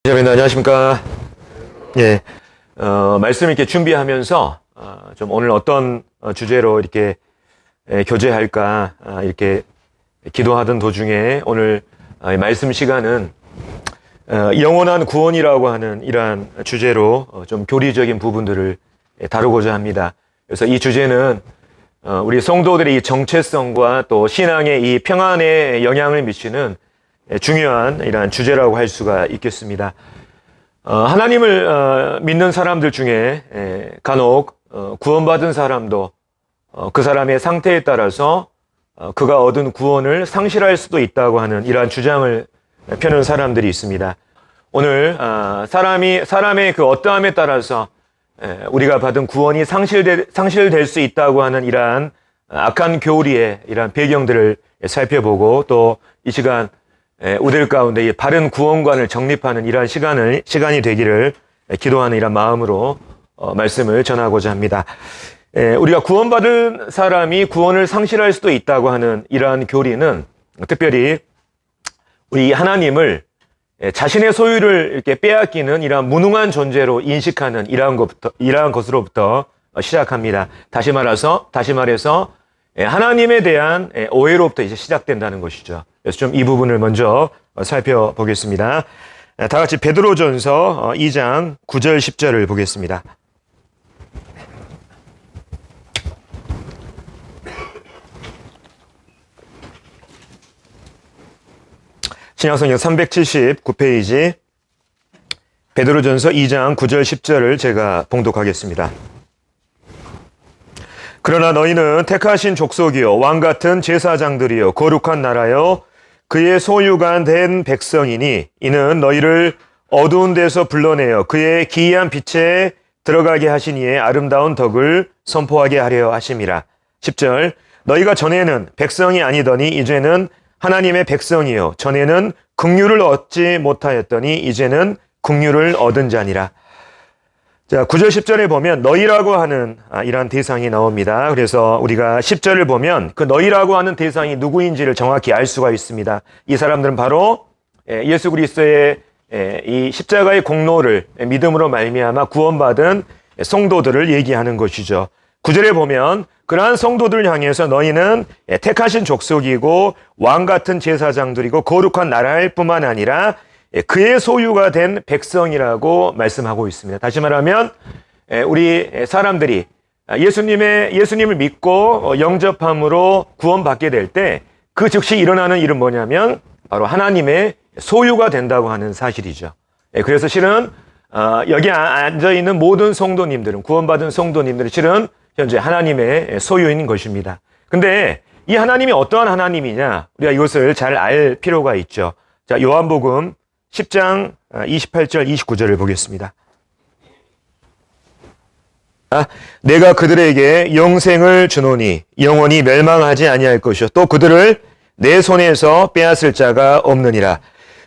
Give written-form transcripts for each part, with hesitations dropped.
여러분 안녕하십니까? 예, 말씀 이렇게 준비하면서 좀 오늘 어떤 주제로 이렇게 교제할까 이렇게 기도하던 도중에 오늘 말씀 시간은 영원한 구원이라고 하는 이러한 주제로 좀 교리적인 부분들을 다루고자 합니다. 그래서 이 주제는 우리 성도들의 이 정체성과 또 신앙의 이 평안에 영향을 미치는 중요한 이러한 주제라고 할 수가 있겠습니다. 하나님을 믿는 사람들 중에 간혹 구원받은 사람도 그 사람의 상태에 따라서 그가 얻은 구원을 상실할 수도 있다고 하는 이러한 주장을 펴는 사람들이 있습니다. 오늘 사람의 그 어떠함에 따라서 우리가 받은 구원이 상실될 수 있다고 하는 이러한 악한 교리의 이러한 배경들을 살펴보고 또 이 시간 우리들 가운데 이 바른 구원관을 정립하는 이러한 시간이 되기를 기도하는 이런 마음으로 말씀을 전하고자 합니다. 우리가 구원받은 사람이 구원을 상실할 수도 있다고 하는 이러한 교리는 특별히 우리 하나님을 자신의 소유를 이렇게 빼앗기는 이러한 무능한 존재로 인식하는 이러한 것으로부터 시작합니다. 다시 말해서 하나님에 대한 오해로부터 이제 시작된다는 것이죠. 그래서 좀 이 부분을 먼저 살펴보겠습니다. 다 같이 베드로전서 2장 9절 10절을 보겠습니다. 신약성경 379페이지 베드로전서 2장 9절 10절을 제가 봉독하겠습니다. 그러나 너희는 택하신 족속이요 왕같은 제사장들이요 거룩한 나라요 그의 소유가 된 백성이니 이는 너희를 어두운 데서 불러내어 그의 기이한 빛에 들어가게 하신 이의 아름다운 덕을 선포하게 하려 하심이라. 10절 너희가 전에는 백성이 아니더니 이제는 하나님의 백성이요 전에는 긍휼을 얻지 못하였더니 이제는 긍휼을 얻은 자니라. 자, 9절 10절에 보면 너희라고 하는 이러한 대상이 나옵니다. 그래서 우리가 10절을 보면 그 너희라고 하는 대상이 누구인지를 정확히 알 수가 있습니다. 이 사람들은 바로 예수 그리스도의 이 십자가의 공로를 믿음으로 말미암아 구원받은 성도들을 얘기하는 것이죠. 9절에 보면 그러한 성도들을 향해서 너희는 택하신 족속이고 왕같은 제사장들이고 거룩한 나라일 뿐만 아니라 그의 소유가 된 백성이라고 말씀하고 있습니다. 다시 말하면 우리 사람들이 예수님을 믿고 영접함으로 구원받게 될 때 그 즉시 일어나는 일은 뭐냐면 바로 하나님의 소유가 된다고 하는 사실이죠. 그래서 실은 여기 앉아있는 모든 성도님들은 구원받은 성도님들은 실은 현재 하나님의 소유인 것입니다. 근데 이 하나님이 어떠한 하나님이냐 우리가 이것을 잘 알 필요가 있죠. 자, 요한복음 10장 28절 29절을 보겠습니다. 내가 그들에게 영생을 주노니 영원히 멸망하지 아니할 것이요 또 그들을 내 손에서 빼앗을 자가 없느니라.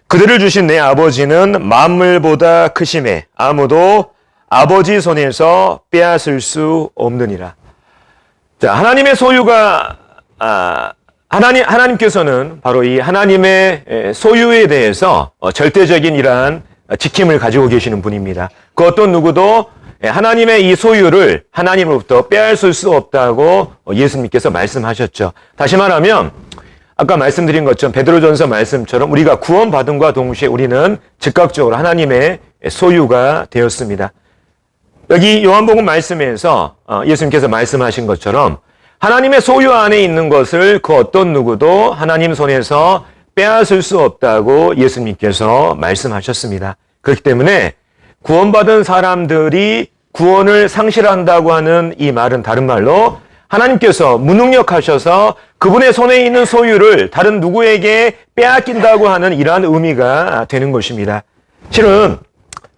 그들을 주신 내 아버지는 만물보다 크심에 아무도 아버지 손에서 빼앗을 수 없느니라. 자, 하나님의 소유가 하나님께서는 바로 이 하나님의 소유에 대해서 절대적인 이러한 지킴을 가지고 계시는 분입니다. 그 어떤 누구도 하나님의 이 소유를 하나님으로부터 빼앗을 수 없다고 예수님께서 말씀하셨죠. 다시 말하면 아까 말씀드린 것처럼 베드로전서 말씀처럼 우리가 구원받음과 동시에 우리는 즉각적으로 하나님의 소유가 되었습니다. 여기 요한복음 말씀에서 예수님께서 말씀하신 것처럼 하나님의 소유 안에 있는 것을 그 어떤 누구도 하나님 손에서 빼앗을 수 없다고 예수님께서 말씀하셨습니다. 그렇기 때문에 구원받은 사람들이 구원을 상실한다고 하는 이 말은 다른 말로 하나님께서 무능력하셔서 그분의 손에 있는 소유를 다른 누구에게 빼앗긴다고 하는 이러한 의미가 되는 것입니다. 실은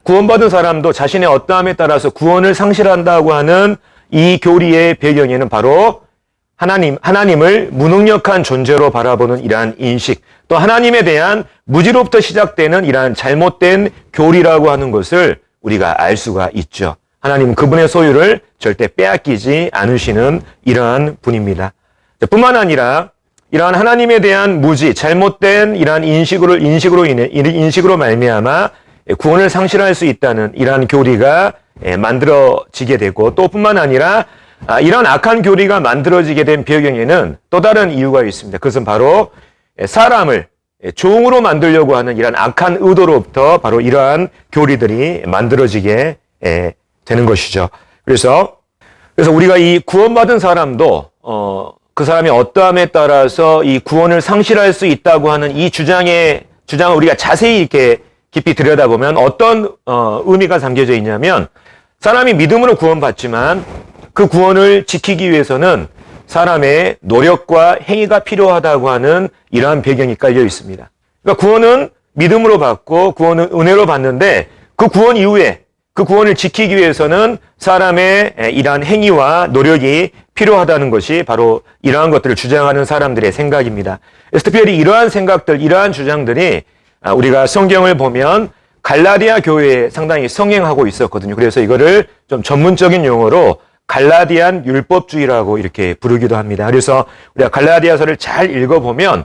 구원받은 사람도 자신의 어떠함에 따라서 구원을 상실한다고 하는 이 교리의 배경에는 바로 하나님을 무능력한 존재로 바라보는 이러한 인식, 또 하나님에 대한 무지로부터 시작되는 이러한 잘못된 교리라고 하는 것을 우리가 알 수가 있죠. 하나님은 그분의 소유를 절대 빼앗기지 않으시는 이러한 분입니다. 뿐만 아니라 이러한 하나님에 대한 무지, 잘못된 이러한 인식으로 말미암아 구원을 상실할 수 있다는 이러한 교리가 만들어지게 되고, 또 뿐만 아니라 이런 악한 교리가 만들어지게 된 배경에는 또 다른 이유가 있습니다. 그것은 바로 사람을 종으로 만들려고 하는 이러한 악한 의도로부터 바로 이러한 교리들이 만들어지게 되는 것이죠. 그래서 우리가 이 구원받은 사람도 그 사람이 어떠함에 따라서 이 구원을 상실할 수 있다고 하는 이 주장을 우리가 자세히 이렇게 깊이 들여다보면 어떤 의미가 담겨져 있냐면, 사람이 믿음으로 구원받지만 그 구원을 지키기 위해서는 사람의 노력과 행위가 필요하다고 하는 이러한 배경이 깔려 있습니다. 그러니까 구원은 믿음으로 받고 구원은 은혜로 받는데, 그 구원 이후에 그 구원을 지키기 위해서는 사람의 이러한 행위와 노력이 필요하다는 것이 바로 이러한 것들을 주장하는 사람들의 생각입니다. 그래서 특별히 이러한 생각들, 이러한 주장들이 우리가 성경을 보면 갈라디아 교회에 상당히 성행하고 있었거든요. 그래서 이거를 좀 전문적인 용어로 갈라디안 율법주의라고 이렇게 부르기도 합니다. 그래서 우리가 갈라디아서를 잘 읽어보면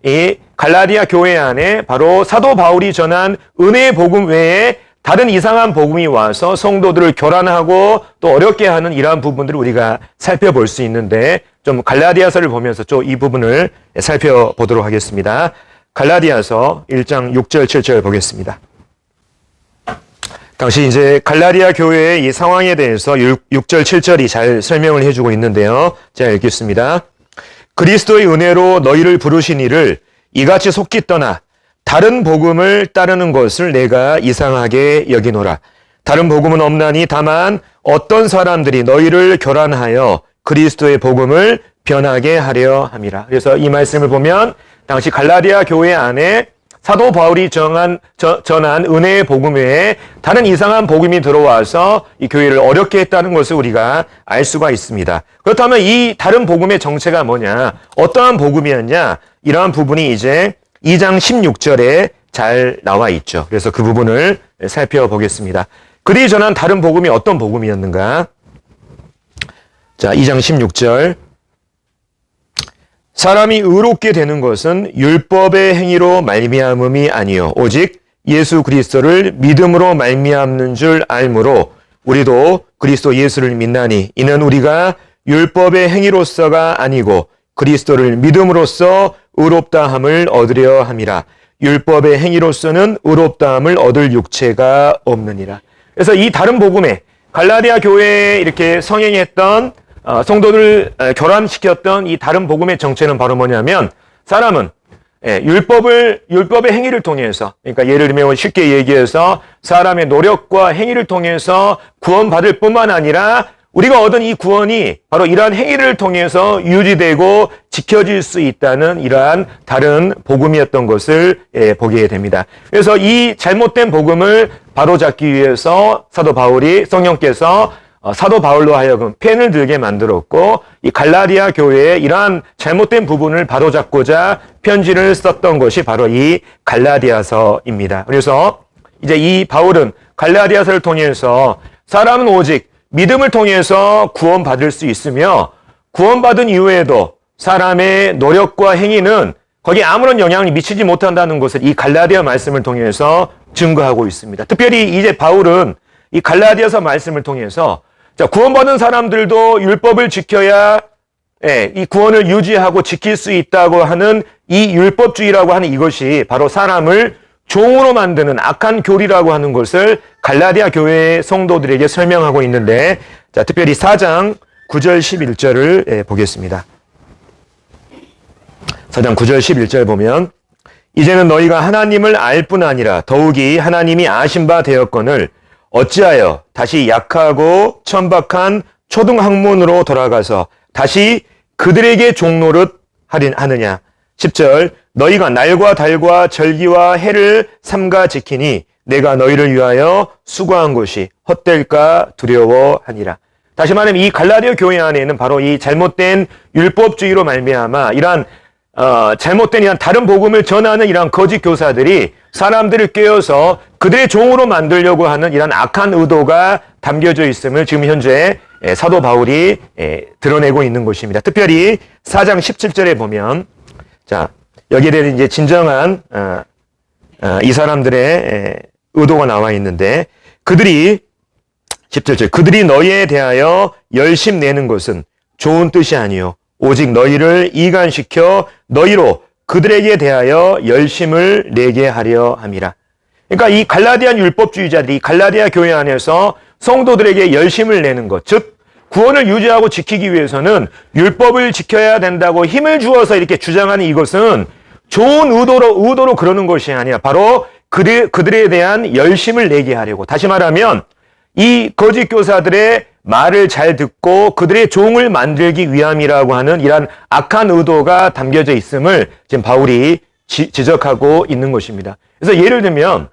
이 갈라디아 교회 안에 바로 사도 바울이 전한 은혜의 복음 외에 다른 이상한 복음이 와서 성도들을 교란하고 또 어렵게 하는 이러한 부분들을 우리가 살펴볼 수 있는데, 좀 갈라디아서를 보면서 좀 이 부분을 살펴보도록 하겠습니다. 갈라디아서 1장 6절 7절 보겠습니다. 당시 이제 갈라디아 교회의 이 상황에 대해서 6절 7절이 잘 설명을 해주고 있는데요. 제가 읽겠습니다. 그리스도의 은혜로 너희를 부르신 이를 이같이 속기 떠나 다른 복음을 따르는 것을 내가 이상하게 여기노라. 다른 복음은 없나니 다만 어떤 사람들이 너희를 교란하여 그리스도의 복음을 변하게 하려 함이라. 그래서 이 말씀을 보면 당시 갈라디아 교회 안에 사도 바울이 전한 은혜의 복음 외에 다른 이상한 복음이 들어와서 이 교회를 어렵게 했다는 것을 우리가 알 수가 있습니다. 그렇다면 이 다른 복음의 정체가 뭐냐? 어떠한 복음이었냐? 이러한 부분이 이제 2장 16절에 잘 나와 있죠. 그래서 그 부분을 살펴보겠습니다. 그들이 전한 다른 복음이 어떤 복음이었는가? 자, 2장 16절. 사람이 의롭게 되는 것은 율법의 행위로 말미암음이 아니요 오직 예수 그리스도를 믿음으로 말미암는 줄 알므로 우리도 그리스도 예수를 믿나니 이는 우리가 율법의 행위로서가 아니고 그리스도를 믿음으로써 의롭다함을 얻으려 함이라. 율법의 행위로서는 의롭다함을 얻을 육체가 없느니라. 그래서 이 다른 복음에 갈라디아 교회에 이렇게 성행했던 성도들을 교란시켰던 이 다른 복음의 정체는 바로 뭐냐면, 사람은 율법의 행위를 통해서, 그러니까 예를 들면 쉽게 얘기해서 사람의 노력과 행위를 통해서 구원받을 뿐만 아니라 우리가 얻은 이 구원이 바로 이러한 행위를 통해서 유지되고 지켜질 수 있다는 이러한 다른 복음이었던 것을 보게 됩니다. 그래서 이 잘못된 복음을 바로잡기 위해서 사도 바울이, 성령께서 사도 바울로 하여금 펜을 들게 만들었고, 이 갈라디아 교회에 이러한 잘못된 부분을 바로잡고자 편지를 썼던 것이 바로 이 갈라디아서입니다. 그래서 이제 이 바울은 갈라디아서를 통해서 사람은 오직 믿음을 통해서 구원받을 수 있으며, 구원받은 이후에도 사람의 노력과 행위는 거기에 아무런 영향을 미치지 못한다는 것을 이 갈라디아 말씀을 통해서 증거하고 있습니다. 특별히 이제 바울은 이 갈라디아서 말씀을 통해서 구원받은 사람들도 율법을 지켜야 이 구원을 유지하고 지킬 수 있다고 하는 이 율법주의라고 하는 이것이 바로 사람을 종으로 만드는 악한 교리라고 하는 것을 갈라디아 교회의 성도들에게 설명하고 있는데, 자, 특별히 4장 9절 11절을 보겠습니다. 4장 9절 11절 보면, 이제는 너희가 하나님을 알 뿐 아니라 더욱이 하나님이 아신 바 되었거늘 어찌하여 다시 약하고 천박한 초등학문으로 돌아가서 다시 그들에게 종노릇 하느냐. 10절. 너희가 날과 달과 절기와 해를 삼가 지키니 내가 너희를 위하여 수고한 것이 헛될까 두려워하니라. 다시 말하면 이 갈라디아 교회 안에는 바로 이 잘못된 율법주의로 말미암아 이러한 잘못된 이런 다른 복음을 전하는 이러한 거짓 교사들이 사람들을 깨워서 그들의 종으로 만들려고 하는 이런 악한 의도가 담겨져 있음을 지금 현재 사도 바울이 드러내고 있는 것입니다. 특별히 4장 17절에 보면, 자, 여기에 대한 이제 진정한 이 사람들의 의도가 나와 있는데 그들이 17절 그들이 너희에 대하여 열심 내는 것은 좋은 뜻이 아니요 오직 너희를 이간시켜 너희로 그들에게 대하여 열심을 내게 하려 함이라. 그러니까 이 갈라디안 율법주의자들이 갈라디아 교회 안에서 성도들에게 열심을 내는 것, 즉 구원을 유지하고 지키기 위해서는 율법을 지켜야 된다고 힘을 주어서 이렇게 주장하는 이것은 좋은 의도로 그러는 것이 아니라 바로 그들에 대한 열심을 내게 하려고, 다시 말하면 이 거짓 교사들의 말을 잘 듣고 그들의 종을 만들기 위함이라고 하는 이러한 악한 의도가 담겨져 있음을 지금 바울이 지적하고 있는 것입니다. 그래서 예를 들면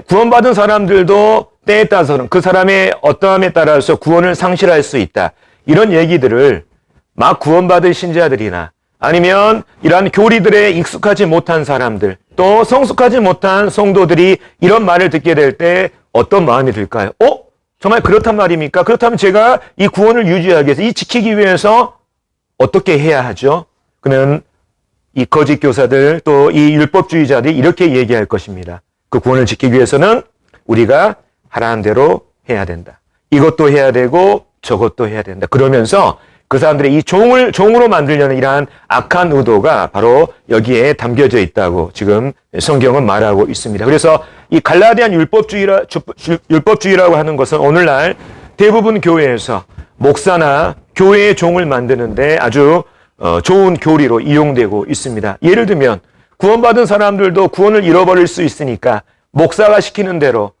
구원받은 사람들도 때에 따라서는 그 사람의 어떠함에 따라서 구원을 상실할 수 있다. 이런 얘기들을 막 구원받은 신자들이나 아니면 이러한 교리들에 익숙하지 못한 사람들, 또 성숙하지 못한 성도들이 이런 말을 듣게 될 때 어떤 마음이 들까요? 정말 그렇단 말입니까? 그렇다면 제가 이 구원을 유지하기 위해서, 이 지키기 위해서 어떻게 해야 하죠? 그러면 이 거짓 교사들 또 이 율법주의자들이 이렇게 얘기할 것입니다. 그 구원을 지키기 위해서는 우리가 하라는 대로 해야 된다. 이것도 해야 되고 저것도 해야 된다. 그러면서 그 사람들의 이 종으로 만들려는 이러한 악한 의도가 바로 여기에 담겨져 있다고 지금 성경은 말하고 있습니다. 그래서 이 갈라디안 율법주의라고 하는 것은 오늘날 대부분 교회에서 목사나 교회의 종을 만드는데 아주 좋은 교리로 이용되고 있습니다. 예를 들면 구원받은 사람들도 구원을 잃어버릴 수 있으니까 목사가 시키는 대로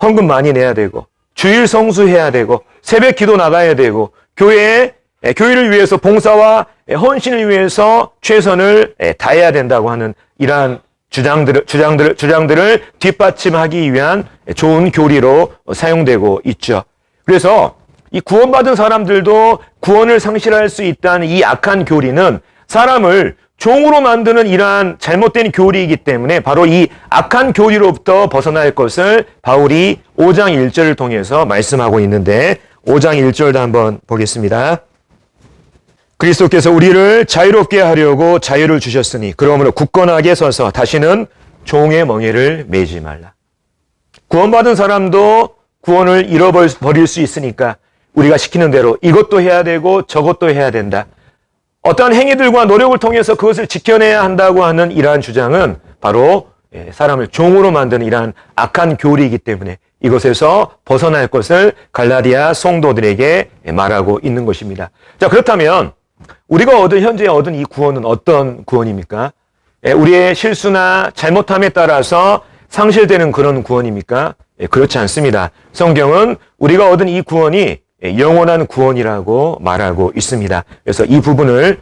헌금 많이 내야 되고 주일 성수해야 되고 새벽 기도 나가야 되고 교회를 위해서 봉사와 헌신을 위해서 최선을 다해야 된다고 하는 이러한 주장들을 뒷받침하기 위한 좋은 교리로 사용되고 있죠. 그래서 이 구원받은 사람들도 구원을 상실할 수 있다는 이 악한 교리는 사람을 종으로 만드는 이러한 잘못된 교리이기 때문에 바로 이 악한 교리로부터 벗어날 것을 바울이 5장 1절을 통해서 말씀하고 있는데 5장 1절도 한번 보겠습니다. 그리스도께서 우리를 자유롭게 하려고 자유를 주셨으니 그러므로 굳건하게 서서 다시는 종의 멍에를 매지 말라. 구원받은 사람도 구원을 잃어버릴 수 있으니까 우리가 시키는 대로 이것도 해야 되고 저것도 해야 된다. 어떠한 행위들과 노력을 통해서 그것을 지켜내야 한다고 하는 이러한 주장은 바로 사람을 종으로 만드는 이러한 악한 교리이기 때문에 이것에서 벗어날 것을 갈라디아 성도들에게 말하고 있는 것입니다. 자, 그렇다면 우리가 현재 얻은 이 구원은 어떤 구원입니까? 우리의 실수나 잘못함에 따라서 상실되는 그런 구원입니까? 그렇지 않습니다. 성경은 우리가 얻은 이 구원이 영원한 구원이라고 말하고 있습니다. 그래서 이 부분을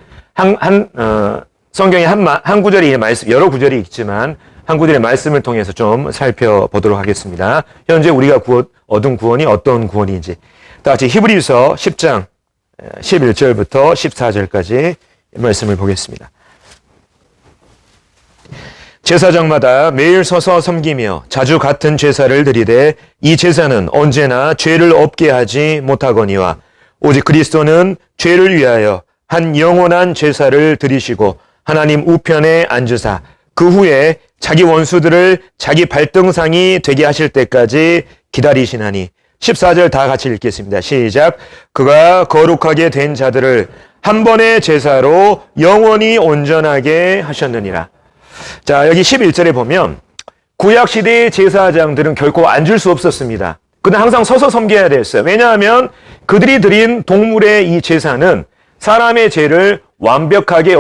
성경의 한 구절의 말씀, 여러 구절이 있지만 한 구절의 말씀을 통해서 좀 살펴보도록 하겠습니다. 현재 우리가 얻은 구원이 어떤 구원인지. 다 같이 히브리서 10장 11절부터 14절까지 말씀을 보겠습니다. 제사장마다 매일 서서 섬기며 자주 같은 제사를 드리되 이 제사는 언제나 죄를 없게 하지 못하거니와 오직 그리스도는 죄를 위하여 한 영원한 제사를 드리시고 하나님 우편에 앉으사 그 후에 자기 원수들을 자기 발등상이 되게 하실 때까지 기다리시나니 14절 다 같이 읽겠습니다. 시작. 그가 거룩하게 된 자들을 한 번의 제사로 영원히 온전하게 하셨느니라. 자, 여기 11절에 보면 구약시대의 제사장들은 결코 앉을 수 없었습니다. 그는 항상 서서 섬겨야 됐어요. 왜냐하면 그들이 드린 동물의 이 제사는 사람의 죄를 완벽하게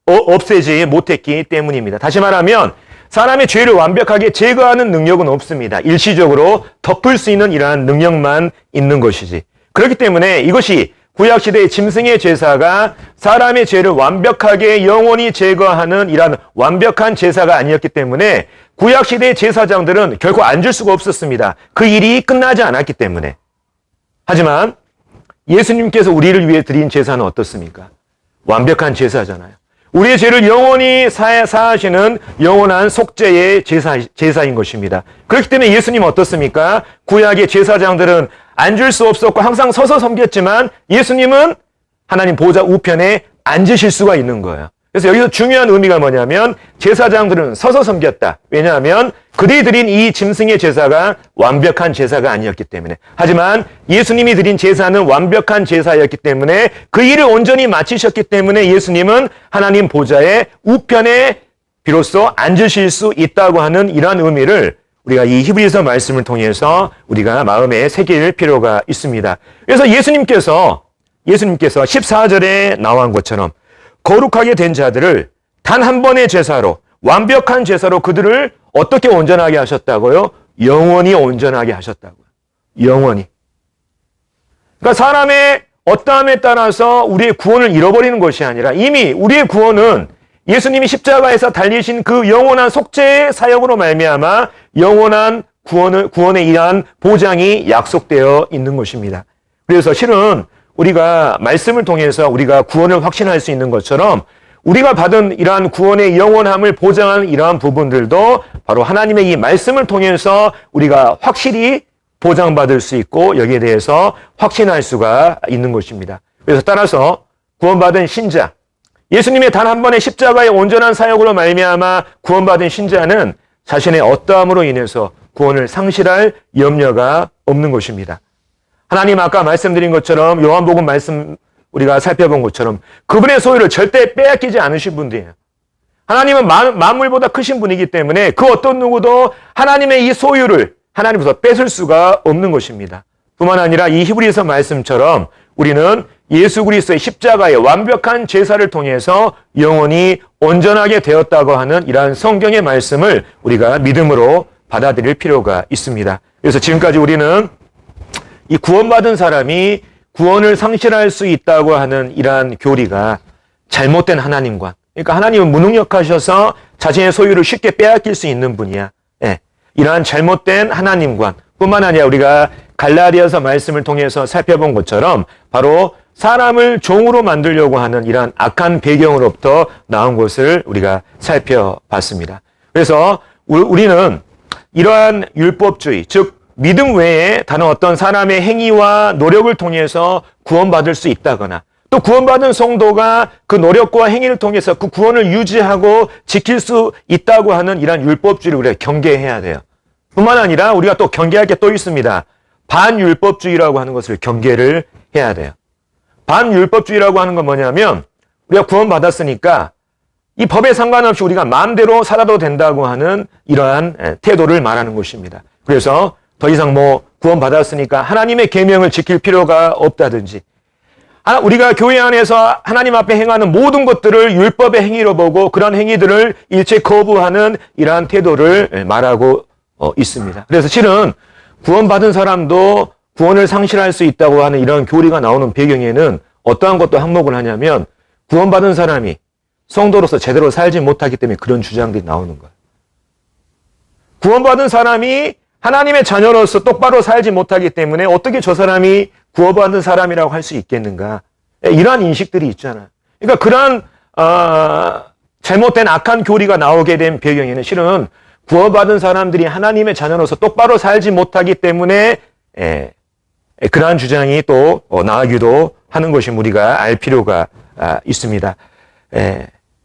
없애지 못했기 때문입니다. 다시 말하면 사람의 죄를 완벽하게 제거하는 능력은 없습니다. 일시적으로 덮을 수 있는 이러한 능력만 있는 것이지. 그렇기 때문에 이것이 구약시대의 짐승의 제사가 사람의 죄를 완벽하게 영원히 제거하는 이러한 완벽한 제사가 아니었기 때문에 구약시대의 제사장들은 결코 앉을 수가 없었습니다. 그 일이 끝나지 않았기 때문에. 하지만 예수님께서 우리를 위해 드린 제사는 어떻습니까? 완벽한 제사잖아요. 우리의 죄를 영원히 사하시는 영원한 속죄의 제사인 것입니다. 그렇기 때문에 예수님은 어떻습니까? 구약의 제사장들은 앉을 수 없었고 항상 서서 섬겼지만 예수님은 하나님 보좌 우편에 앉으실 수가 있는 거예요. 그래서 여기서 중요한 의미가 뭐냐면 제사장들은 서서 섬겼다. 왜냐하면 그들이 드린 이 짐승의 제사가 완벽한 제사가 아니었기 때문에. 하지만 예수님이 드린 제사는 완벽한 제사였기 때문에 그 일을 온전히 마치셨기 때문에 예수님은 하나님 보좌의 우편에 비로소 앉으실 수 있다고 하는 이러한 의미를 우리가 이 히브리서 말씀을 통해서 우리가 마음에 새길 필요가 있습니다. 그래서 예수님께서 14절에 나온 것처럼 거룩하게 된 자들을 단 한 번의 제사로, 완벽한 제사로 그들을 어떻게 온전하게 하셨다고요? 영원히 온전하게 하셨다고요. 영원히. 그러니까 사람의 어떠함에 따라서 우리의 구원을 잃어버리는 것이 아니라 이미 우리의 구원은 예수님이 십자가에서 달리신 그 영원한 속죄의 사역으로 말미암아 영원한 구원에 의한 보장이 약속되어 있는 것입니다. 그래서 실은 우리가 말씀을 통해서 우리가 구원을 확신할 수 있는 것처럼 우리가 받은 이러한 구원의 영원함을 보장하는 이러한 부분들도 바로 하나님의 이 말씀을 통해서 우리가 확실히 보장받을 수 있고 여기에 대해서 확신할 수가 있는 것입니다. 그래서 따라서 구원받은 신자, 예수님의 단 한 번의 십자가의 온전한 사역으로 말미암아 구원받은 신자는 자신의 어떠함으로 인해서 구원을 상실할 염려가 없는 것입니다. 하나님 아까 말씀드린 것처럼 요한복음 말씀 우리가 살펴본 것처럼 그분의 소유를 절대 빼앗기지 않으신 분이에요. 하나님은 만물보다 크신 분이기 때문에 그 어떤 누구도 하나님의 이 소유를 하나님으로부터 뺏을 수가 없는 것입니다. 뿐만 아니라 이 히브리서 말씀처럼 우리는 예수 그리스도의 십자가의 완벽한 제사를 통해서 영원히 온전하게 되었다고 하는 이러한 성경의 말씀을 우리가 믿음으로 받아들일 필요가 있습니다. 그래서 지금까지 우리는 이 구원받은 사람이 구원을 상실할 수 있다고 하는 이러한 교리가 잘못된 하나님관. 그러니까 하나님은 무능력하셔서 자신의 소유를 쉽게 빼앗길 수 있는 분이야. 예. 이러한 잘못된 하나님관. 뿐만 아니라 우리가 갈라디아서 말씀을 통해서 살펴본 것처럼 바로 사람을 종으로 만들려고 하는 이러한 악한 배경으로부터 나온 것을 우리가 살펴봤습니다. 그래서 우리는 이러한 율법주의, 즉 믿음 외에 다른 어떤 사람의 행위와 노력을 통해서 구원받을 수 있다거나 또 구원받은 성도가 그 노력과 행위를 통해서 그 구원을 유지하고 지킬 수 있다고 하는 이러한 율법주의를 우리가 경계해야 돼요. 뿐만 아니라 우리가 또 경계할 게 또 있습니다. 반율법주의라고 하는 것을 경계를 해야 돼요. 반율법주의라고 하는 건 뭐냐면 우리가 구원받았으니까 이 법에 상관없이 우리가 마음대로 살아도 된다고 하는 이러한 태도를 말하는 것입니다. 그래서 더 이상 구원받았으니까 하나님의 계명을 지킬 필요가 없다든지 우리가 교회 안에서 하나님 앞에 행하는 모든 것들을 율법의 행위로 보고 그런 행위들을 일체 거부하는 이러한 태도를 말하고 있습니다. 그래서 실은 구원받은 사람도 구원을 상실할 수 있다고 하는 이런 교리가 나오는 배경에는 어떠한 것도 한몫을 하냐면 구원받은 사람이 성도로서 제대로 살지 못하기 때문에 그런 주장들이 나오는 거예요. 구원받은 사람이 하나님의 자녀로서 똑바로 살지 못하기 때문에 어떻게 저 사람이 구원받은 사람이라고 할 수 있겠는가. 이러한 인식들이 있잖아요. 그러니까 그러한 잘못된 악한 교리가 나오게 된 배경에는 실은 구원받은 사람들이 하나님의 자녀로서 똑바로 살지 못하기 때문에 그러한 주장이 또 나오기도 하는 것이 우리가 알 필요가 있습니다.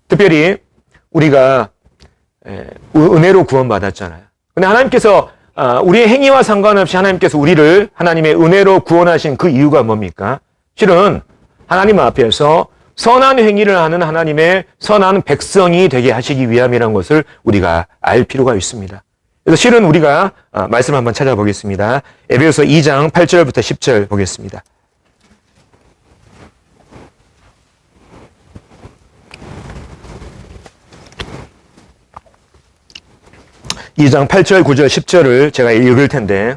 특별히 우리가 은혜로 구원받았잖아요. 근데 하나님께서 우리의 행위와 상관없이 하나님께서 우리를 하나님의 은혜로 구원하신 그 이유가 뭡니까? 실은 하나님 앞에서 선한 행위를 하는 하나님의 선한 백성이 되게 하시기 위함이라는 것을 우리가 알 필요가 있습니다. 그래서 실은 우리가 말씀 한번 찾아보겠습니다. 에베소서 2장 8절부터 10절 보겠습니다. (2장 8절, 9절, 10절을) 제가 읽을 텐데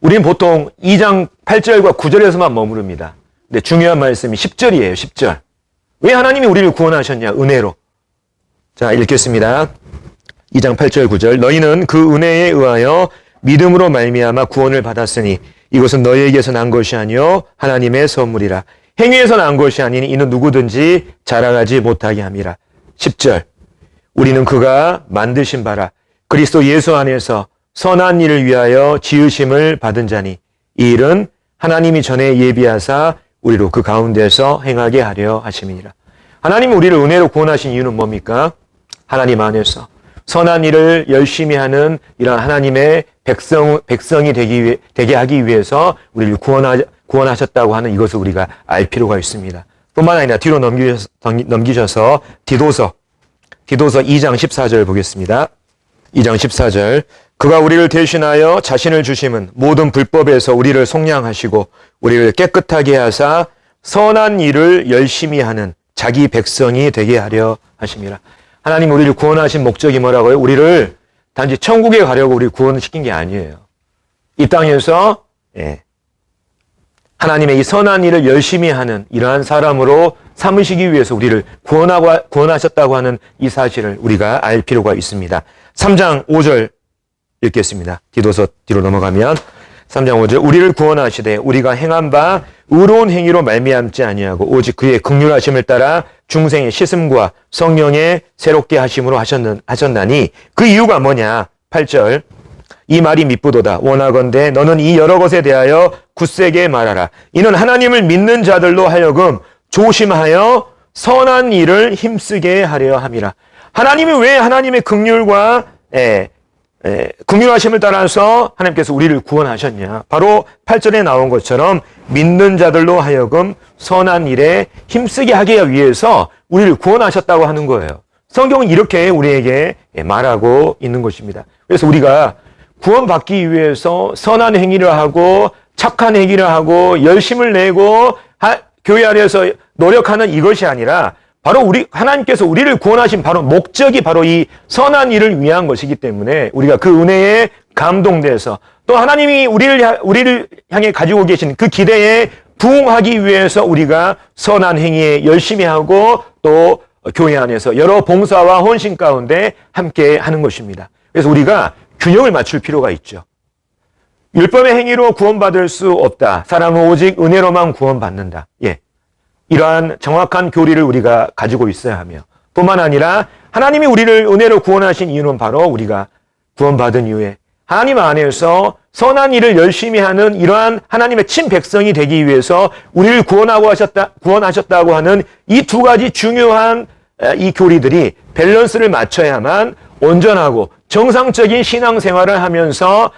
우리는 보통 2장 8절과 9절에서만 머무릅니다. 근데 중요한 말씀이 10절이에요. 10절. 왜 하나님이 우리를 구원하셨냐? 은혜로. 자, 읽겠습니다. 2장 8절 9절. 너희는 그 은혜에 의하여 믿음으로 말미암아 구원을 받았으니 이것은 너희에게서 난 것이 아니요 하나님의 선물이라. 행위에서 난 것이 아니니 이는 누구든지 자랑하지 못하게 함이라. 10절. 우리는 그가 만드신 바라 그리스도 예수 안에서 선한 일을 위하여 지으심을 받은 자니 이 일은 하나님이 전에 예비하사 우리로 그 가운데서 행하게 하려 하심이니라. 하나님이 우리를 은혜로 구원하신 이유는 뭡니까? 하나님 안에서 선한 일을 열심히 하는 이런 하나님의 백성이 되게 하기 위해서 우리를 구원하셨다고 하는 이것을 우리가 알 필요가 있습니다. 뿐만 아니라 뒤로 넘기셔서 디도서 2장 14절 보겠습니다. 2장 14절. 그가 우리를 대신하여 자신을 주심은 모든 불법에서 우리를 속량하시고 우리를 깨끗하게 하사 선한 일을 열심히 하는 자기 백성이 되게 하려 하심이라. 하나님 우리를 구원하신 목적이 뭐라고요? 우리를 단지 천국에 가려고 우리를 구원시킨 게 아니에요. 이 땅에서 하나님의 이 선한 일을 열심히 하는 이러한 사람으로 삼으시기 위해서 우리를 구원하셨다고 하는 이 사실을 우리가 알 필요가 있습니다. 3장 5절 읽겠습니다. 디도서 뒤로 넘어가면 3장 5절. 우리를 구원하시되 우리가 행한 바 의로운 행위로 말미암지 아니하고 오직 그의 긍휼하심을 따라 중생의 씻음과 성령의 새롭게 하심으로 하셨나니 그 이유가 뭐냐? 8절. 이 말이 미쁘도다. 원하건대 너는 이 여러 것에 대하여 굳세게 말하라. 이는 하나님을 믿는 자들로 하여금 조심하여 선한 일을 힘쓰게 하려 함이라. 하나님이 왜 하나님의 긍휼과 긍휼하심을 따라서 하나님께서 우리를 구원하셨냐? 바로 8절에 나온 것처럼 믿는 자들로 하여금 선한 일에 힘쓰게 하기 위해서 우리를 구원하셨다고 하는 거예요. 성경은 이렇게 우리에게 말하고 있는 것입니다. 그래서 우리가 구원받기 위해서 선한 행위를 하고 착한 행위를 하고 열심을 내고 교회 안에서 노력하는 이것이 아니라 바로 하나님께서 우리를 구원하신 바로 목적이 바로 이 선한 일을 위한 것이기 때문에 우리가 그 은혜에 감동돼서 또 하나님이 우리를 향해 가지고 계신 그 기대에 부응하기 위해서 우리가 선한 행위에 열심히 하고 또 교회 안에서 여러 봉사와 헌신 가운데 함께 하는 것입니다. 그래서 우리가 균형을 맞출 필요가 있죠. 율법의 행위로 구원받을 수 없다. 사람은 오직 은혜로만 구원받는다. 이러한 정확한 교리를 우리가 가지고 있어야 하며 뿐만 아니라 하나님이 우리를 은혜로 구원하신 이유는 바로 우리가 구원받은 이후에 하나님 안에서 선한 일을 열심히 하는 이러한 하나님의 친백성이 되기 위해서 우리를 구원하셨다고 하는 이 두 가지 중요한 이 교리들이 밸런스를 맞춰야만 온전하고 정상적인 신앙생활을 하면서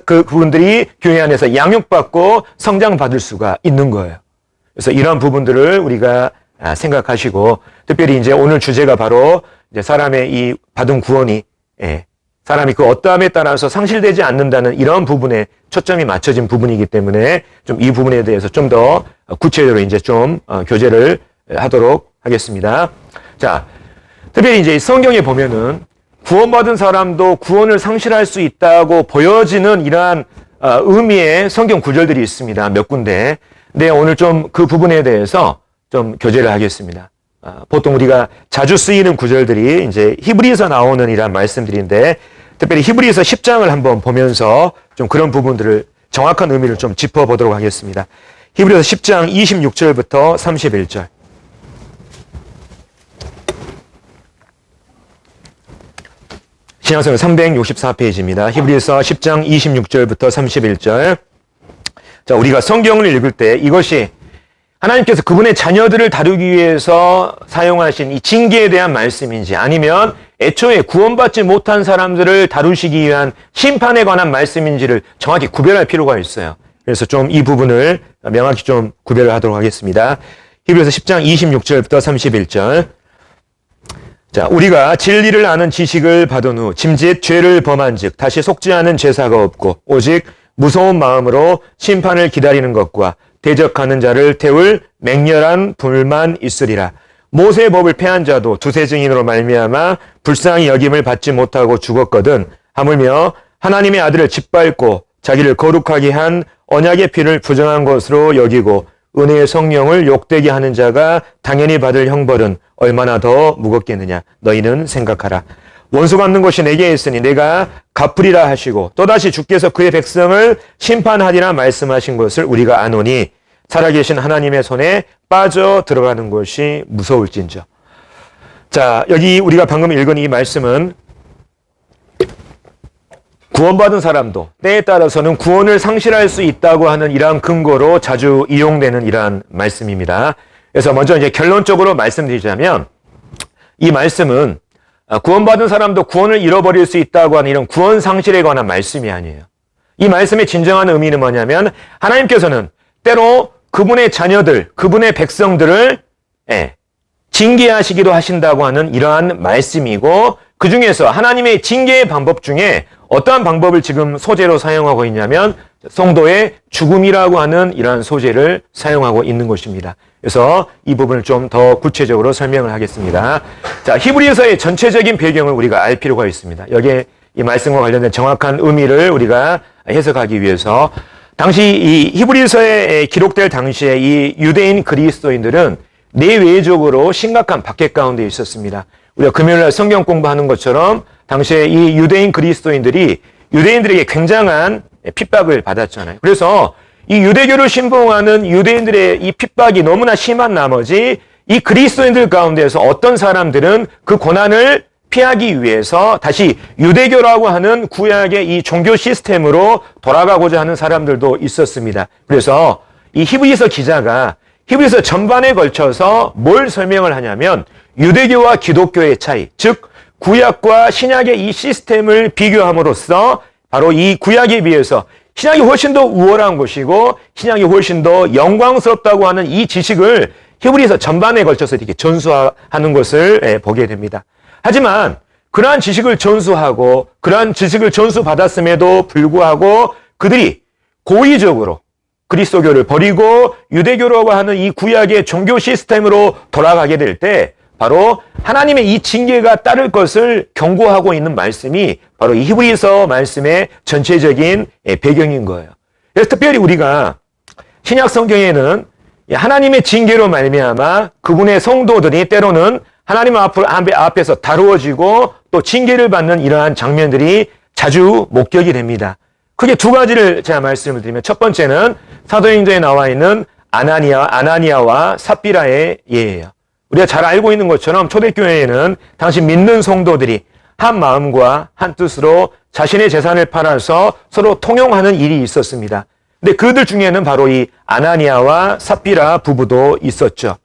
그분들이 교회 안에서 양육받고 성장받을 수가 있는 거예요. 그래서 이런 부분들을 우리가 생각하시고 특별히 이제 오늘 주제가 바로 이제 사람의 이 받은 구원이 사람이 그 어떠함에 따라서 상실되지 않는다는 이런 부분에 초점이 맞춰진 부분이기 때문에 좀 이 부분에 대해서 좀 더 구체적으로 이제 좀 교제를 하도록 하겠습니다. 자, 특별히 이제 성경에 보면은 구원받은 사람도 구원을 상실할 수 있다고 보여지는 이러한 의미의 성경 구절들이 있습니다. 몇 군데. 네, 오늘 좀 그 부분에 대해서 좀 교제를 하겠습니다. 보통 우리가 자주 쓰이는 구절들이 이제 히브리서 나오는 이런 말씀들인데 특별히 히브리서 10장을 한번 보면서 좀 그런 부분들을 정확한 의미를 좀 짚어보도록 하겠습니다. 히브리서 10장 26절부터 31절. 신약성경 364페이지입니다. 히브리서 10장 26절부터 31절. 자, 우리가 성경을 읽을 때 이것이 하나님께서 그분의 자녀들을 다루기 위해서 사용하신 이 징계에 대한 말씀인지 아니면 애초에 구원받지 못한 사람들을 다루시기 위한 심판에 관한 말씀인지를 정확히 구별할 필요가 있어요. 그래서 좀 이 부분을 명확히 좀 구별을 하도록 하겠습니다. 히브리서 10장 26절부터 31절. 자, 우리가 진리를 아는 지식을 받은 후 짐짓 죄를 범한 즉 다시 속지 않은 제사가 없고 오직 무서운 마음으로 심판을 기다리는 것과 대적하는 자를 태울 맹렬한 불만 있으리라. 모세의 법을 폐한 자도 두세 증인으로 말미암아 불쌍히 여김을 받지 못하고 죽었거든 하물며 하나님의 아들을 짓밟고 자기를 거룩하게 한 언약의 피를 부정한 것으로 여기고 은혜의 성령을 욕되게 하는 자가 당연히 받을 형벌은 얼마나 더 무겁겠느냐. 너희는 생각하라. 원수 갚는 것이 내게 있으니 내가 갚으리라 하시고 또다시 주께서 그의 백성을 심판하리라 말씀하신 것을 우리가 아노니 살아계신 하나님의 손에 빠져 들어가는 것이 무서울진저. 자, 여기 우리가 방금 읽은 이 말씀은 구원받은 사람도 때에 따라서는 구원을 상실할 수 있다고 하는 이러한 근거로 자주 이용되는 이러한 말씀입니다. 그래서 먼저 이제 결론적으로 말씀드리자면 이 말씀은 구원받은 사람도 구원을 잃어버릴 수 있다고 하는 이런 구원 상실에 관한 말씀이 아니에요. 이 말씀의 진정한 의미는 뭐냐면 하나님께서는 때로 그분의 자녀들, 그분의 백성들을 징계하시기도 하신다고 하는 이러한 말씀이고 그 중에서 하나님의 징계의 방법 중에 어떠한 방법을 지금 소재로 사용하고 있냐면 성도의 죽음이라고 하는 이러한 소재를 사용하고 있는 것입니다. 그래서 이 부분을 좀 더 구체적으로 설명을 하겠습니다. 자, 히브리서의 전체적인 배경을 우리가 알 필요가 있습니다. 여기에 이 말씀과 관련된 정확한 의미를 우리가 해석하기 위해서 당시 이 히브리서에 기록될 당시에 이 유대인 그리스도인들은 내외적으로 심각한 박해 가운데 있었습니다. 우리가 금요일날 성경 공부하는 것처럼 당시에 이 유대인 그리스도인들이 유대인들에게 굉장한 핍박을 받았잖아요. 그래서 이 유대교를 신봉하는 유대인들의 이 핍박이 너무나 심한 나머지 이 그리스도인들 가운데서 어떤 사람들은 그 고난을 피하기 위해서 다시 유대교라고 하는 구약의 이 종교 시스템으로 돌아가고자 하는 사람들도 있었습니다. 그래서 이 히브리서 기자가 히브리서 전반에 걸쳐서 뭘 설명을 하냐면 유대교와 기독교의 차이, 즉 구약과 신약의 이 시스템을 비교함으로써 바로 이 구약에 비해서 신약이 훨씬 더 우월한 것이고 신약이 훨씬 더 영광스럽다고 하는 이 지식을 히브리서 전반에 걸쳐서 이렇게 전수하는 것을 보게 됩니다. 하지만 그러한 지식을 전수하고 그러한 지식을 전수받았음에도 불구하고 그들이 고의적으로 그리스도교를 버리고 유대교라고 하는 이 구약의 종교 시스템으로 돌아가게 될 때 바로 하나님의 이 징계가 따를 것을 경고하고 있는 말씀이 바로 이 히브리서 말씀의 전체적인 배경인 거예요. 그래서 특별히 우리가 신약 성경에는 하나님의 징계로 말미암아 그분의 성도들이 때로는 하나님 앞에서 다루어지고 또 징계를 받는 이러한 장면들이 자주 목격이 됩니다. 크게 두 가지를 제가 말씀을 드리면 첫 번째는 사도행전에 나와 있는 아나니아와 삽비라의 예예요. 우리가 잘 알고 있는 것처럼 초대교회에는 당시 믿는 성도들이 한 마음과 한 뜻으로 자신의 재산을 팔아서 서로 통용하는 일이 있었습니다. 근데 그들 중에는 바로 이 아나니아와 삽비라 부부도 있었죠.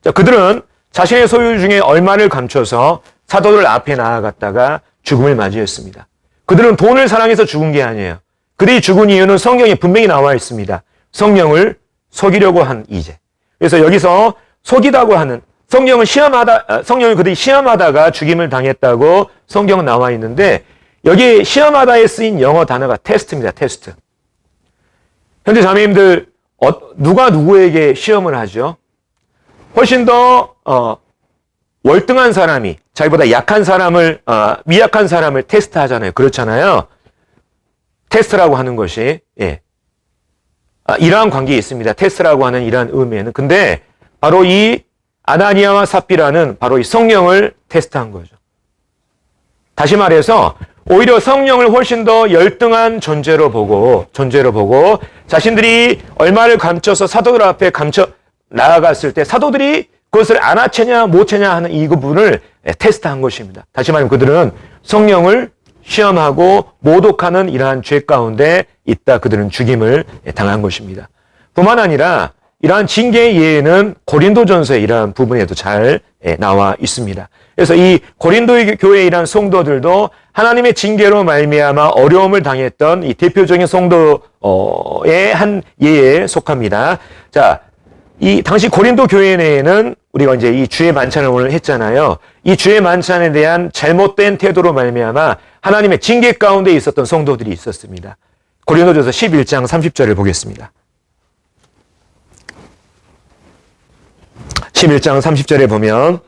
자, 그들은 자신의 소유 중에 얼마를 감춰서 사도들 앞에 나아갔다가 죽음을 맞이했습니다. 그들은 돈을 사랑해서 죽은 게 아니에요. 그들이 죽은 이유는 성경에 분명히 나와 있습니다. 성령을 속이려고 한 이제. 그래서 여기서 속이다고 하는 성령을 그들이 시험하다가 죽임을 당했다고 성경은 나와 있는데 여기 시험하다에 쓰인 영어 단어가 테스트입니다. 테스트. 현재 자매님들 누가 누구에게 시험을 하죠? 훨씬 더 월등한 사람이 자기보다 약한 사람을 미약한 사람을 테스트하잖아요. 그렇잖아요. 테스트라고 하는 것이 이러한 관계에 있습니다. 테스트라고 하는 이러한 의미에는. 근데 바로 이 아나니아와 삽비라는 바로 이 성령을 테스트한 거죠. 다시 말해서 오히려 성령을 훨씬 더 열등한 존재로 보고 자신들이 얼마를 감춰서 사도들 앞에 나아갔을 때 사도들이 그것을 아나채냐 못채냐 하는 이 부분을 테스트한 것입니다. 다시 말하면 그들은 성령을 시험하고 모독하는 이러한 죄 가운데 있다 그들은 죽임을 당한 것입니다. 뿐만 아니라 이러한 징계의 예에는 고린도전서의 이러한 부분에도 잘 나와 있습니다. 그래서 이 고린도 교회의 이러한 성도들도 하나님의 징계로 말미암아 어려움을 당했던 이 대표적인 성도의 한 예에 속합니다. 자, 이 당시 고린도 교회 내에는 우리가 이제 이 주의 만찬을 오늘 했잖아요. 이 주의 만찬에 대한 잘못된 태도로 말미암아 하나님의 징계 가운데 있었던 성도들이 있었습니다. 고린도전서 11장 30절을 보겠습니다. 11장 30절에 보면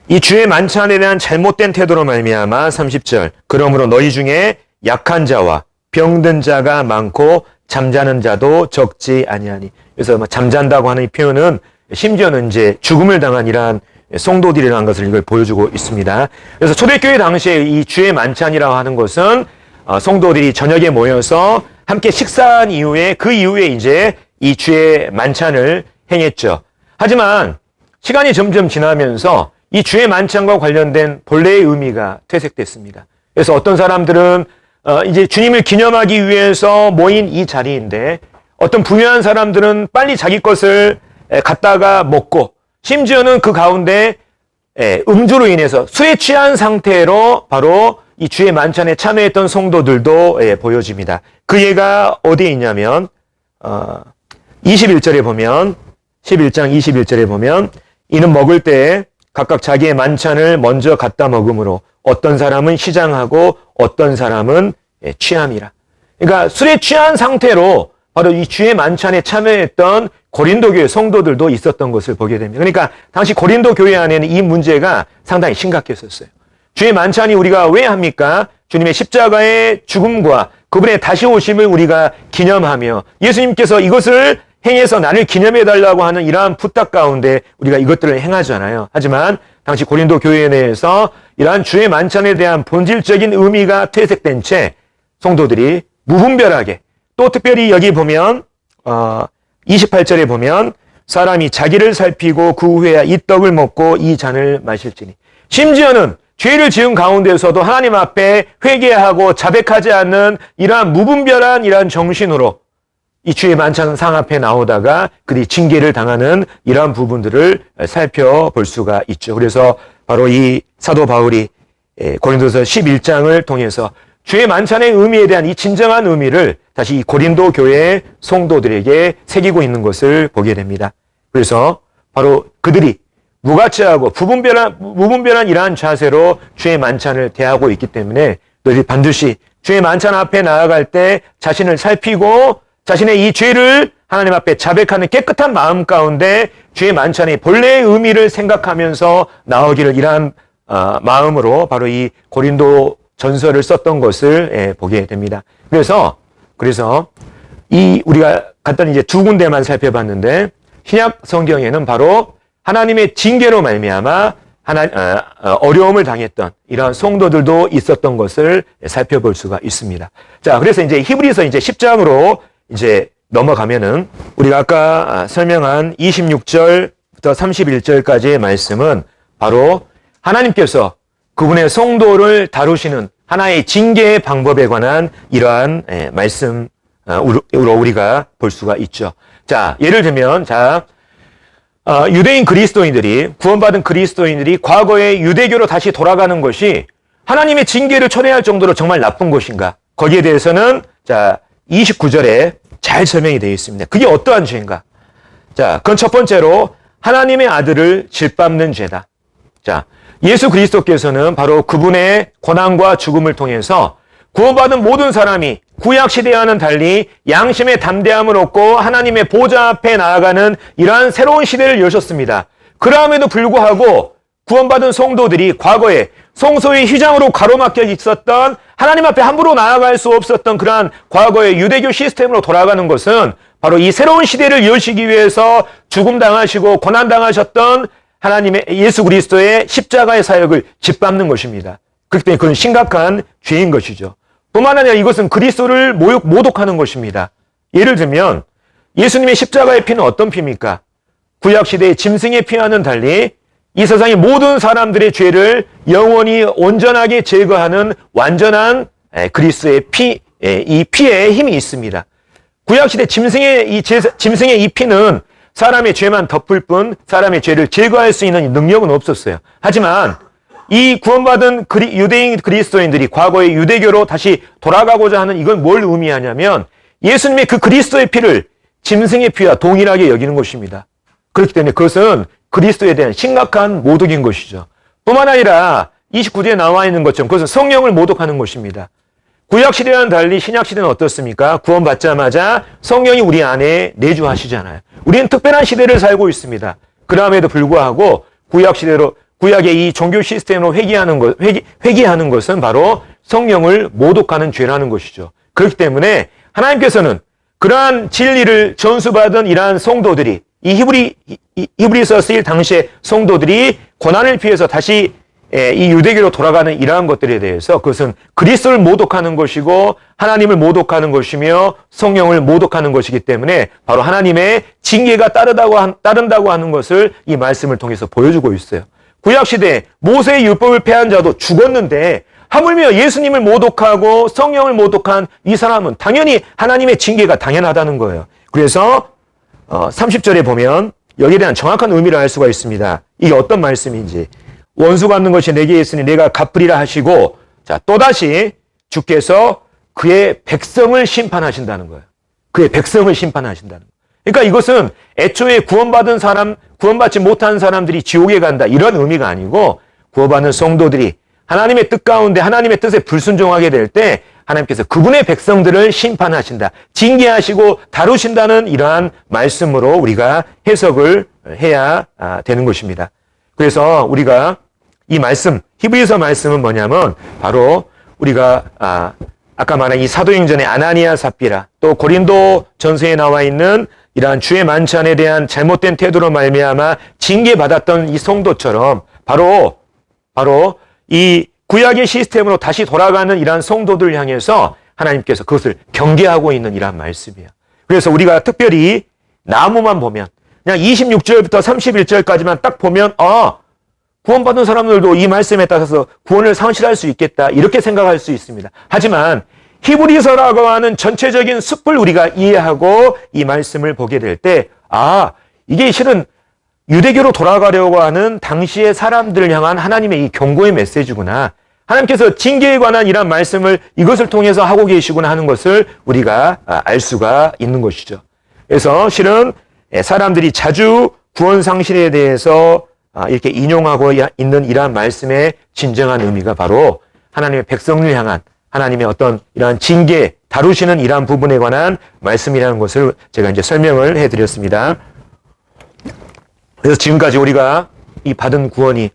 이 주의 만찬에 대한 잘못된 태도로 말미암아 30절 그러므로 너희 중에 약한 자와 병든 자가 많고 잠자는 자도 적지 아니하니. 그래서 잠잔다고 하는 이 표현은 심지어는 이제 죽음을 당한 이러한 성도들이라는 것을 이걸 보여주고 있습니다. 그래서 초대교회 당시에 이 주의 만찬이라고 하는 것은 성도들이 저녁에 모여서 함께 식사한 이후에 그 이후에 이제 이 주의 만찬을 행했죠. 하지만 시간이 점점 지나면서 이 주의 만찬과 관련된 본래의 의미가 퇴색됐습니다. 그래서 어떤 사람들은 이제 주님을 기념하기 위해서 모인 이 자리인데 어떤 부유한 사람들은 빨리 자기 것을 갖다가 먹고 심지어는 그 가운데 음주로 인해서 술에 취한 상태로 바로 이 주의 만찬에 참여했던 성도들도 보여집니다. 그 예가 어디에 있냐면 21절에 보면 11장 21절에 보면 이는 먹을 때 각각 자기의 만찬을 먼저 갖다 먹으므로 어떤 사람은 시장하고 어떤 사람은 취함이라. 그러니까 술에 취한 상태로 바로 이 주의 만찬에 참여했던 고린도 교회 성도들도 있었던 것을 보게 됩니다. 그러니까 당시 고린도 교회 안에는 이 문제가 상당히 심각했었어요. 주의 만찬이 우리가 왜 합니까? 주님의 십자가의 죽음과 그분의 다시 오심을 우리가 기념하며 예수님께서 이것을 행해서 나를 기념해달라고 하는 이러한 부탁 가운데 우리가 이것들을 행하잖아요. 하지만 당시 고린도 교회 내에서 이러한 주의 만찬에 대한 본질적인 의미가 퇴색된 채 성도들이 무분별하게 또 특별히 여기 보면 28절에 보면 사람이 자기를 살피고 그 후에야 이 떡을 먹고 이 잔을 마실지니 심지어는 죄를 지은 가운데서도 하나님 앞에 회개하고 자백하지 않는 이러한 무분별한 이러한 정신으로 이 주의 만찬 상 앞에 나오다가 그들이 징계를 당하는 이러한 부분들을 살펴볼 수가 있죠. 그래서 바로 이 사도 바울이 고린도서 11장을 통해서 주의 만찬의 의미에 대한 이 진정한 의미를 다시 이 고린도 교회의 성도들에게 새기고 있는 것을 보게 됩니다. 그래서 바로 그들이 무가치하고 무분별한 이러한 자세로 주의 만찬을 대하고 있기 때문에 너희들이 반드시 주의 만찬 앞에 나아갈 때 자신을 살피고 자신의 이 죄를 하나님 앞에 자백하는 깨끗한 마음 가운데 주의 만찬의 본래의 의미를 생각하면서 나오기를 이러한 마음으로 바로 이 고린도 전서를 썼던 것을 보게 됩니다. 그래서 이 우리가 갔던 이제 두 군데만 살펴봤는데 신약 성경에는 바로 하나님의 징계로 말미암아 어려움을 당했던 이러한 성도들도 있었던 것을 살펴볼 수가 있습니다. 자, 그래서 이제 히브리서 이제 10장으로 이제 넘어가면은 우리가 아까 설명한 26절부터 31절까지의 말씀은 바로 하나님께서 그분의 성도를 다루시는 하나의 징계의 방법에 관한 이러한 말씀으로 우리가 볼 수가 있죠. 자, 예를 들면 유대인 그리스도인들이 구원받은 그리스도인들이 과거의 유대교로 다시 돌아가는 것이 하나님의 징계를 초래할 정도로 정말 나쁜 것인가? 거기에 대해서는 29절에 잘 설명이 되어 있습니다. 그게 어떠한 죄인가? 자, 그건 첫 번째로 하나님의 아들을 짓밟는 죄다. 자, 예수 그리스도께서는 바로 그분의 고난과 죽음을 통해서 구원받은 모든 사람이 구약 시대와는 달리 양심의 담대함을 얻고 하나님의 보좌 앞에 나아가는 이러한 새로운 시대를 여셨습니다. 그럼에도 불구하고 구원받은 성도들이 과거에 성소의 휘장으로 가로막혀 있었던 하나님 앞에 함부로 나아갈 수 없었던 그러한 과거의 유대교 시스템으로 돌아가는 것은 바로 이 새로운 시대를 여시기 위해서 죽음당하시고 고난당하셨던 하나님의 예수 그리스도의 십자가의 사역을 짓밟는 것입니다. 그렇기 때문에 그건 심각한 죄인 것이죠. 뿐만 아니라 이것은 그리스도를 모독하는 것입니다. 예를 들면 예수님의 십자가의 피는 어떤 피입니까? 구약시대의 짐승의 피와는 달리 이 세상의 모든 사람들의 죄를 영원히 온전하게 제거하는 완전한 그리스도의 피, 이 피에 힘이 있습니다. 구약시대 짐승의 이 피는 사람의 죄만 덮을 뿐 사람의 죄를 제거할 수 있는 능력은 없었어요. 하지만 이 구원받은 유대인 그리스도인들이 과거의 유대교로 다시 돌아가고자 하는 이건 뭘 의미하냐면 예수님의 그 그리스도의 피를 짐승의 피와 동일하게 여기는 것입니다. 그렇기 때문에 그것은 그리스도에 대한 심각한 모독인 것이죠. 뿐만 아니라 29절에 나와 있는 것처럼 그것은 성령을 모독하는 것입니다. 구약시대와는 달리 신약시대는 어떻습니까? 구원받자마자 성령이 우리 안에 내주하시잖아요. 우리는 특별한 시대를 살고 있습니다. 그럼에도 불구하고 구약의 이 종교 시스템으로 회개하는 것은 바로 성령을 모독하는 죄라는 것이죠. 그렇기 때문에 하나님께서는 그러한 진리를 전수받은 이러한 성도들이 히브리서 쓰일 당시의 성도들이 고난을 피해서 다시 이 유대교로 돌아가는 이러한 것들에 대해서 그것은 그리스도를 모독하는 것이고 하나님을 모독하는 것이며 성령을 모독하는 것이기 때문에 바로 하나님의 징계가 따른다고 하는 것을 이 말씀을 통해서 보여주고 있어요. 구약시대에 모세의 율법을 폐한 자도 죽었는데 하물며 예수님을 모독하고 성령을 모독한 이 사람은 당연히 하나님의 징계가 당연하다는 거예요. 그래서 30절에 보면 여기에 대한 정확한 의미를 알 수가 있습니다. 이게 어떤 말씀인지. 원수 갚는 것이 내게 있으니 내가 갚으리라 하시고, 자, 또다시 주께서 그의 백성을 심판하신다는 거예요. 그의 백성을 심판하신다는 거예요. 그러니까 이것은 애초에 구원받은 사람, 구원받지 못한 사람들이 지옥에 간다, 이런 의미가 아니고, 구원받는 성도들이 하나님의 뜻 가운데 하나님의 뜻에 불순종하게 될 때 하나님께서 그분의 백성들을 심판하신다, 징계하시고 다루신다는 이러한 말씀으로 우리가 해석을 해야 되는 것입니다. 그래서 우리가 이 말씀, 히브리서 말씀은 뭐냐면 바로 우리가 아까 말한 이 사도행전의 아나니아 삽비라, 또 고린도 전서에 나와 있는 이러한 주의 만찬에 대한 잘못된 태도로 말미암아 징계받았던 이 성도처럼 바로 이 구약의 시스템으로 다시 돌아가는 이러한 성도들 향해서 하나님께서 그것을 경계하고 있는 이러한 말씀이에요. 그래서 우리가 특별히 나무만 보면, 그냥 26절부터 31절까지만 딱 보면 구원받은 사람들도 이 말씀에 따라서 구원을 상실할 수 있겠다, 이렇게 생각할 수 있습니다. 하지만 히브리서라고 하는 전체적인 숲을 우리가 이해하고 이 말씀을 보게 될 때 이게 실은 유대교로 돌아가려고 하는 당시의 사람들을 향한 하나님의 이 경고의 메시지구나, 하나님께서 징계에 관한 이런 말씀을 이것을 통해서 하고 계시구나 하는 것을 우리가 알 수가 있는 것이죠. 그래서 실은 사람들이 자주 구원 상실에 대해서 이렇게 인용하고 있는 이러한 말씀의 진정한 의미가 바로 하나님의 백성을 향한 하나님의 어떤 이러한 징계, 다루시는 이러한 부분에 관한 말씀이라는 것을 제가 이제 설명을 해드렸습니다. 그래서 지금까지 우리가 이 받은 구원이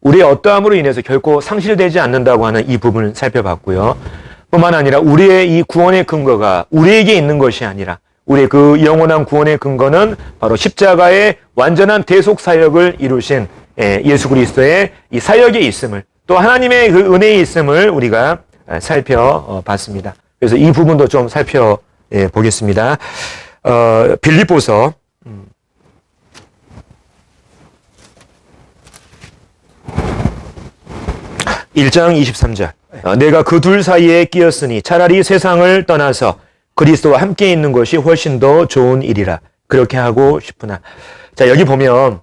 우리의 어떠함으로 인해서 결코 상실되지 않는다고 하는 이 부분을 살펴봤고요. 뿐만 아니라 우리의 이 구원의 근거가 우리에게 있는 것이 아니라 우리의 그 영원한 구원의 근거는 바로 십자가의 완전한 대속 사역을 이루신 예수 그리스도의 이 사역에 있음을, 또 하나님의 그 은혜에 있음을 우리가 살펴봤습니다. 그래서 이 부분도 좀 살펴보겠습니다. 빌립보서 1장 23절. 내가 그 둘 사이에 끼었으니 차라리 세상을 떠나서 그리스도와 함께 있는 것이 훨씬 더 좋은 일이라 그렇게 하고 싶으나. 자, 여기 보면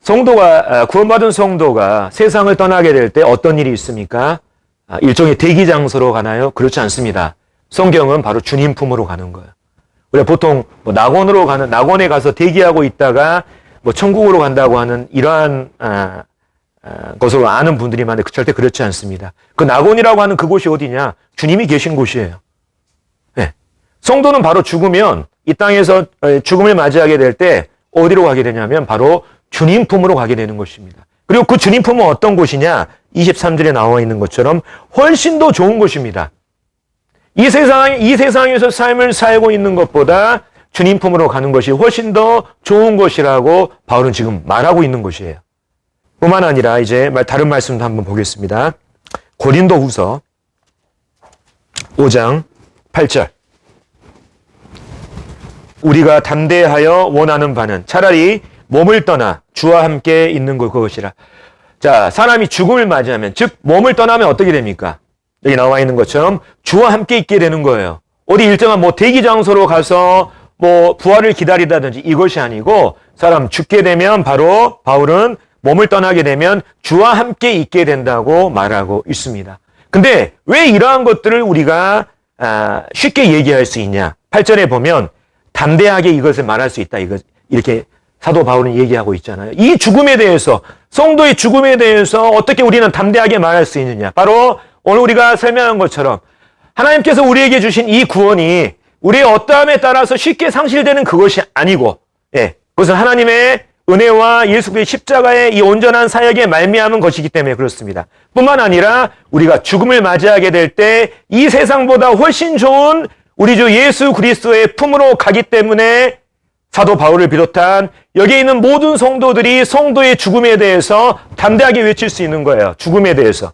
성도가, 구원받은 성도가 세상을 떠나게 될 때 어떤 일이 있습니까? 일종의 대기 장소로 가나요? 그렇지 않습니다. 성경은 바로 주님 품으로 가는 거예요. 우리가 보통 낙원에 가서 대기하고 있다가 천국으로 간다고 하는 이러한 것으로 아는 분들이 많은데 절대 그렇지 않습니다. 그 낙원이라고 하는 그곳이 어디냐? 주님이 계신 곳이에요. 네. 성도는 바로 죽으면, 이 땅에서 죽음을 맞이하게 될 때 어디로 가게 되냐면 바로 주님 품으로 가게 되는 것입니다. 그리고 그 주님 품은 어떤 곳이냐? 23절에 나와 있는 것처럼 훨씬 더 좋은 곳입니다. 이 세상에서 삶을 살고 있는 것보다 주님 품으로 가는 것이 훨씬 더 좋은 것이라고 바울은 지금 말하고 있는 것이에요. 뿐만 아니라 이제 다른 말씀도 한번 보겠습니다. 고린도후서 5장 8절. 우리가 담대하여 원하는 바는 차라리 몸을 떠나 주와 함께 있는 그것이라. 자, 사람이 죽음을 맞이하면, 즉 몸을 떠나면 어떻게 됩니까? 여기 나와 있는 것처럼 주와 함께 있게 되는 거예요. 어디 일정한 대기 장소로 가서 부활을 기다리다든지 이것이 아니고, 사람 죽게 되면 바로 바울은 몸을 떠나게 되면 주와 함께 있게 된다고 말하고 있습니다. 근데 왜 이러한 것들을 우리가 쉽게 얘기할 수 있냐? 8절에 보면 담대하게 이것을 말할 수 있다. 이렇게 사도 바울은 얘기하고 있잖아요. 이 죽음에 대해서, 성도의 죽음에 대해서 어떻게 우리는 담대하게 말할 수 있느냐? 바로 오늘 우리가 설명한 것처럼 하나님께서 우리에게 주신 이 구원이 우리의 어떠함에 따라서 쉽게 상실되는 그것이 아니고, 그것은 하나님의 은혜와 예수 그리스도의 십자가의 이 온전한 사역에 말미암은 것이기 때문에 그렇습니다. 뿐만 아니라 우리가 죽음을 맞이하게 될 때 이 세상보다 훨씬 좋은 우리 주 예수 그리스도의 품으로 가기 때문에 사도 바울을 비롯한 여기에 있는 모든 성도들이 성도의 죽음에 대해서 담대하게 외칠 수 있는 거예요. 죽음에 대해서.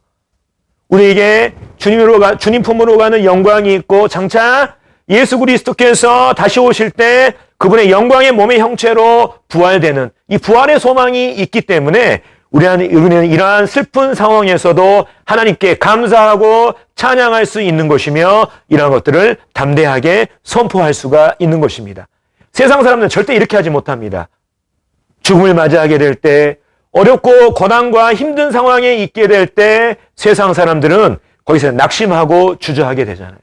우리에게 주님 품으로 가는 영광이 있고, 장차 예수 그리스도께서 다시 오실 때 그분의 영광의 몸의 형체로 부활되는 이 부활의 소망이 있기 때문에 우리는 이러한 슬픈 상황에서도 하나님께 감사하고 찬양할 수 있는 것이며, 이러한 것들을 담대하게 선포할 수가 있는 것입니다. 세상 사람들은 절대 이렇게 하지 못합니다. 죽음을 맞이하게 될 때, 어렵고 고난과 힘든 상황에 있게 될 때 세상 사람들은 거기서 낙심하고 주저하게 되잖아요.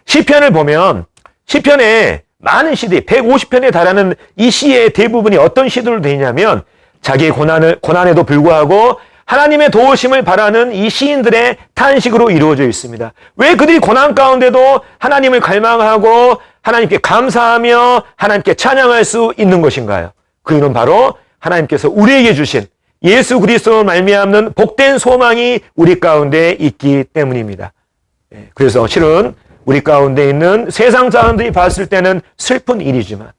시편을 보면 시편에 많은 시들이 150편에 달하는 이 시의 대부분이 어떤 시들로 되어 있냐면 자기의 고난에도 불구하고 하나님의 도우심을 바라는 이 시인들의 탄식으로 이루어져 있습니다. 왜 그들이 고난 가운데도 하나님을 갈망하고 하나님께 감사하며 하나님께 찬양할 수 있는 것인가요? 그 이유는 바로 하나님께서 우리에게 주신 예수 그리스도로 말미암는 복된 소망이 우리 가운데 있기 때문입니다. 그래서 실은 우리 가운데 있는 세상 사람들이 봤을 때는 슬픈 일이지만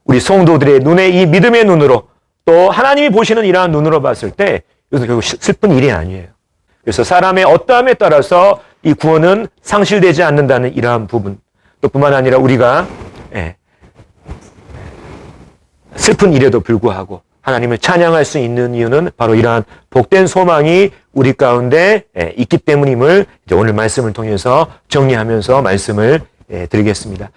우리 성도들의 눈에 이 믿음의 눈으로 또 하나님이 보시는 이러한 눈으로 봤을 때 이것은 결국 슬픈 일이 아니에요. 그래서 사람의 어떠함에 따라서 이 구원은 상실되지 않는다는 이러한 부분, 또 뿐만 아니라 우리가 슬픈 일에도 불구하고 하나님을 찬양할 수 있는 이유는 바로 이러한 복된 소망이 우리 가운데 있기 때문임을 이제 오늘 말씀을 통해서 정리하면서 말씀을 드리겠습니다.